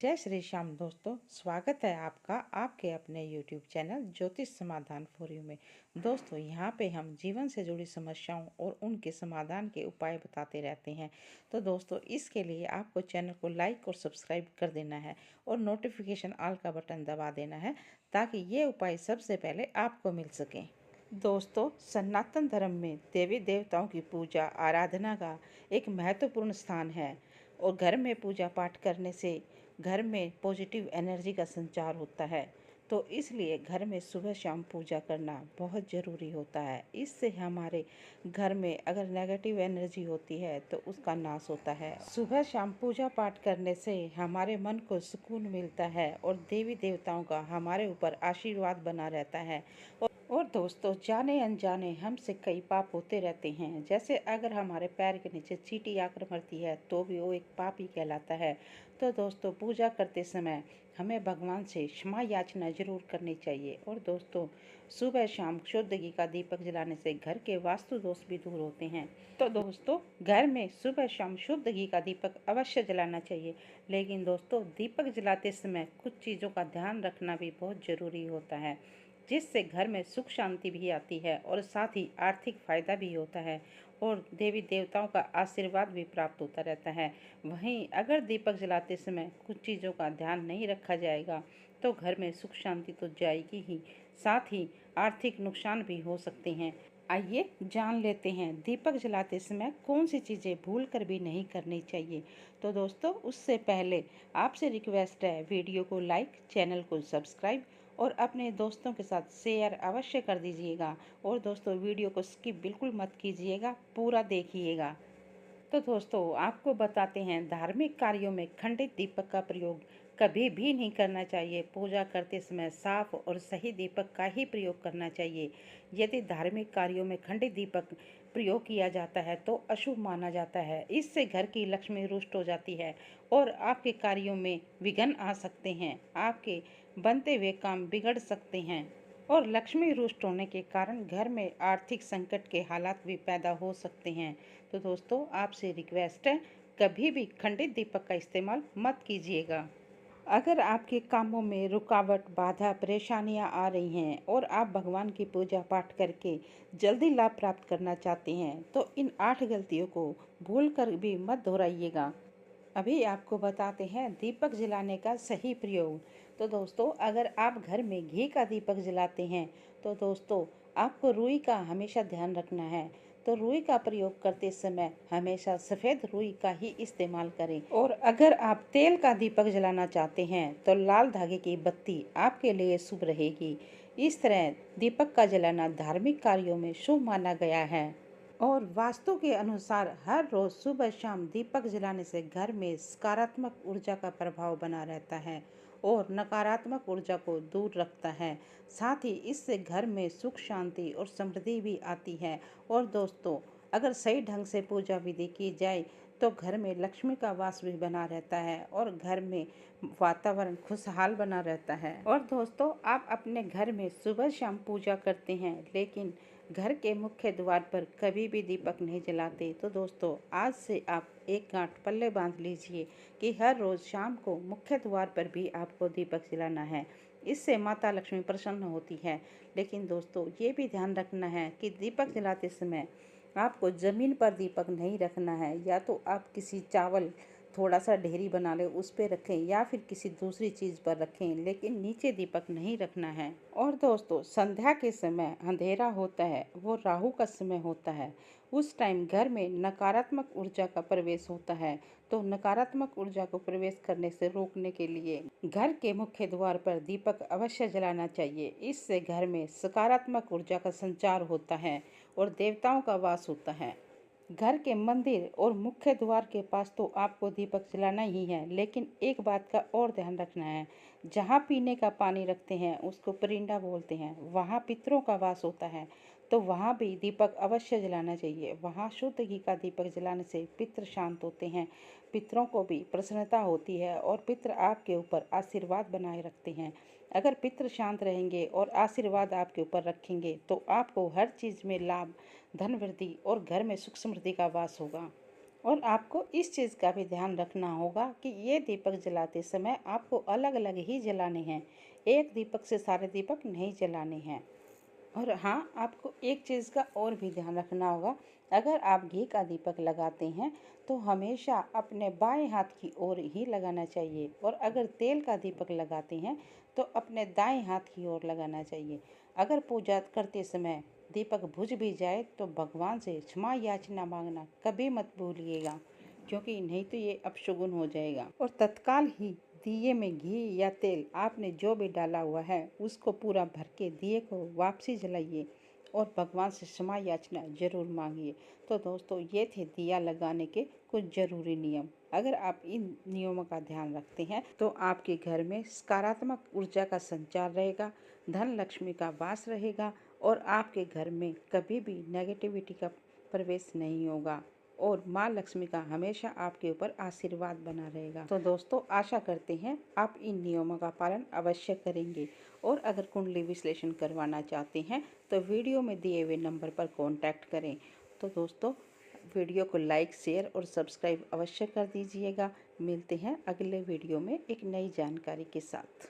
जय श्री श्याम दोस्तों, स्वागत है आपका आपके अपने YouTube चैनल ज्योतिष समाधान फॉर यू में। दोस्तों, यहाँ पे हम जीवन से जुड़ी समस्याओं और उनके समाधान के उपाय बताते रहते हैं। तो दोस्तों, इसके लिए आपको चैनल को लाइक और सब्सक्राइब कर देना है और नोटिफिकेशन ऑल का बटन दबा देना है ताकि ये उपाय सबसे पहले आपको मिल सकें। दोस्तों, सनातन धर्म में देवी देवताओं की पूजा आराधना का एक महत्वपूर्ण स्थान है और घर में पूजा पाठ करने से घर में पॉजिटिव एनर्जी का संचार होता है। तो इसलिए घर में सुबह शाम पूजा करना बहुत ज़रूरी होता है। इससे हमारे घर में अगर नेगेटिव एनर्जी होती है तो उसका नाश होता है। सुबह शाम पूजा पाठ करने से हमारे मन को सुकून मिलता है और देवी देवताओं का हमारे ऊपर आशीर्वाद बना रहता है। और दोस्तों, जाने अनजाने हमसे कई पाप होते रहते हैं। जैसे अगर हमारे पैर के नीचे चींटी आकर मरती है तो भी वो एक पाप ही कहलाता है। तो दोस्तों, पूजा करते समय हमें भगवान से क्षमा याचना जरूर करनी चाहिए। और दोस्तों, सुबह शाम शुद्ध घी का दीपक जलाने से घर के वास्तु दोष भी दूर होते हैं। तो दोस्तों, घर में सुबह शाम शुद्ध घी का दीपक अवश्य जलाना चाहिए। लेकिन दोस्तों, दीपक जलाते समय कुछ चीज़ों का ध्यान रखना भी बहुत ज़रूरी होता है, जिससे घर में सुख शांति भी आती है और साथ ही आर्थिक फायदा भी होता है और देवी देवताओं का आशीर्वाद भी प्राप्त होता रहता है। वहीं अगर दीपक जलाते समय कुछ चीज़ों का ध्यान नहीं रखा जाएगा तो घर में सुख शांति तो जाएगी ही, साथ ही आर्थिक नुकसान भी हो सकते हैं। आइए जान लेते हैं दीपक जलाते समय कौन सी चीज़ें भूल कर भी नहीं करनी चाहिए। तो दोस्तों, उससे पहले आपसे रिक्वेस्ट है, वीडियो को लाइक, चैनल को सब्सक्राइब और अपने दोस्तों के साथ शेयर अवश्य कर दीजिएगा। और दोस्तों, वीडियो को स्किप बिल्कुल मत कीजिएगा, पूरा देखिएगा। तो दोस्तों, आपको बताते हैं, धार्मिक कार्यों में खंडित दीपक का प्रयोग कभी भी नहीं करना चाहिए। पूजा करते समय साफ और सही दीपक का ही प्रयोग करना चाहिए। यदि धार्मिक कार्यों में खंडित दीपक प्रयोग किया जाता है तो अशुभ माना जाता है। इससे घर की लक्ष्मी रुष्ट हो जाती है और आपके कार्यों में विघ्न आ सकते हैं। आपके बनते हुए काम बिगड़ सकते हैं और लक्ष्मी रुष्ट होने के कारण घर में आर्थिक संकट के हालात भी पैदा हो सकते हैं। तो दोस्तों, आपसे रिक्वेस्ट है, कभी भी खंडित दीपक का इस्तेमाल मत कीजिएगा। अगर आपके कामों में रुकावट, बाधा, परेशानियां आ रही हैं और आप भगवान की पूजा पाठ करके जल्दी लाभ प्राप्त करना चाहते हैं तो इन 8 गलतियों को भूल कर भी मत दोहराइएगा। अभी आपको बताते हैं दीपक जलाने का सही प्रयोग। तो दोस्तों, अगर आप घर में घी का दीपक जलाते हैं तो दोस्तों, आपको रुई का हमेशा ध्यान रखना है। तो रुई का प्रयोग करते समय हमेशा सफ़ेद रुई का ही इस्तेमाल करें। और अगर आप तेल का दीपक जलाना चाहते हैं तो लाल धागे की बत्ती आपके लिए शुभ रहेगी। इस तरह दीपक का जलाना धार्मिक कार्यों में शुभ माना गया है और वास्तु के अनुसार हर रोज सुबह शाम दीपक जलाने से घर में सकारात्मक ऊर्जा का प्रभाव बना रहता है और नकारात्मक ऊर्जा को दूर रखता है। साथ ही इससे घर में सुख शांति और समृद्धि भी आती है। और दोस्तों, अगर सही ढंग से पूजा विधि की जाए तो घर में लक्ष्मी का वास भी बना रहता है और घर में वातावरण खुशहाल बना रहता है। और दोस्तों, आप अपने घर में सुबह शाम पूजा करते हैं लेकिन घर के मुख्य द्वार पर कभी भी दीपक नहीं जलाते तो दोस्तों, आज से आप एक गांठ पल्ले बांध लीजिए कि हर रोज शाम को मुख्य द्वार पर भी आपको दीपक जलाना है। इससे माता लक्ष्मी प्रसन्न होती है। लेकिन दोस्तों, ये भी ध्यान रखना है कि दीपक जलाते समय आपको ज़मीन पर दीपक नहीं रखना है। या तो आप किसी चावल थोड़ा सा ढेरी बना लें, उस पर रखें या फिर किसी दूसरी चीज़ पर रखें, लेकिन नीचे दीपक नहीं रखना है। और दोस्तों, संध्या के समय अंधेरा होता है, वो राहु का समय होता है। उस टाइम घर में नकारात्मक ऊर्जा का प्रवेश होता है। तो नकारात्मक ऊर्जा को प्रवेश करने से रोकने के लिए घर के मुख्य द्वार पर दीपक अवश्य जलाना चाहिए। इससे घर में सकारात्मक ऊर्जा का संचार होता है और देवताओं का वास होता है। घर के मंदिर और मुख्य द्वार के पास तो आपको दीपक जलाना ही है, लेकिन एक बात का और ध्यान रखना है, जहाँ पीने का पानी रखते हैं उसको परिंदा बोलते हैं, वहाँ पितरों का वास होता है। तो वहाँ भी दीपक अवश्य जलाना चाहिए। वहाँ शुद्ध घी का दीपक जलाने से पितृ शांत होते हैं, पितरों को भी प्रसन्नता होती है और पितृ आपके ऊपर आशीर्वाद बनाए रखते हैं। अगर पितृ शांत रहेंगे और आशीर्वाद आपके ऊपर रखेंगे तो आपको हर चीज़ में लाभ, धन वृद्धि और घर में सुख समृद्धि का वास होगा। और आपको इस चीज़ का भी ध्यान रखना होगा कि ये दीपक जलाते समय आपको अलग अलग ही जलाने हैं, एक दीपक से सारे दीपक नहीं जलाने हैं। और हाँ, आपको एक चीज़ का और भी ध्यान रखना होगा, अगर आप घी का दीपक लगाते हैं तो हमेशा अपने बाएं हाथ की ओर ही लगाना चाहिए, और अगर तेल का दीपक लगाते हैं तो अपने दाएं हाथ की ओर लगाना चाहिए। अगर पूजा करते समय दीपक बुझ भी जाए तो भगवान से क्षमा याचना मांगना कभी मत भूलिएगा, क्योंकि नहीं तो ये अपशगुन हो जाएगा। और तत्काल ही दिए में घी या तेल आपने जो भी डाला हुआ है उसको पूरा भर के दिए को वापसी जलाइए और भगवान से क्षमा याचना जरूर मांगिए। तो दोस्तों, ये थे दिया लगाने के कुछ जरूरी नियम। अगर आप इन नियमों का ध्यान रखते हैं तो आपके घर में सकारात्मक ऊर्जा का संचार रहेगा, धन लक्ष्मी का वास रहेगा और आपके घर में कभी भी नेगेटिविटी का प्रवेश नहीं होगा, और माँ लक्ष्मी का हमेशा आपके ऊपर आशीर्वाद बना रहेगा। तो दोस्तों, आशा करते हैं आप इन नियमों का पालन अवश्य करेंगे। और अगर कुंडली विश्लेषण करवाना चाहते हैं तो वीडियो में दिए हुए नंबर पर कांटेक्ट करें। तो दोस्तों, वीडियो को लाइक, शेयर और सब्सक्राइब अवश्य कर दीजिएगा। मिलते हैं अगले वीडियो में एक नई जानकारी के साथ।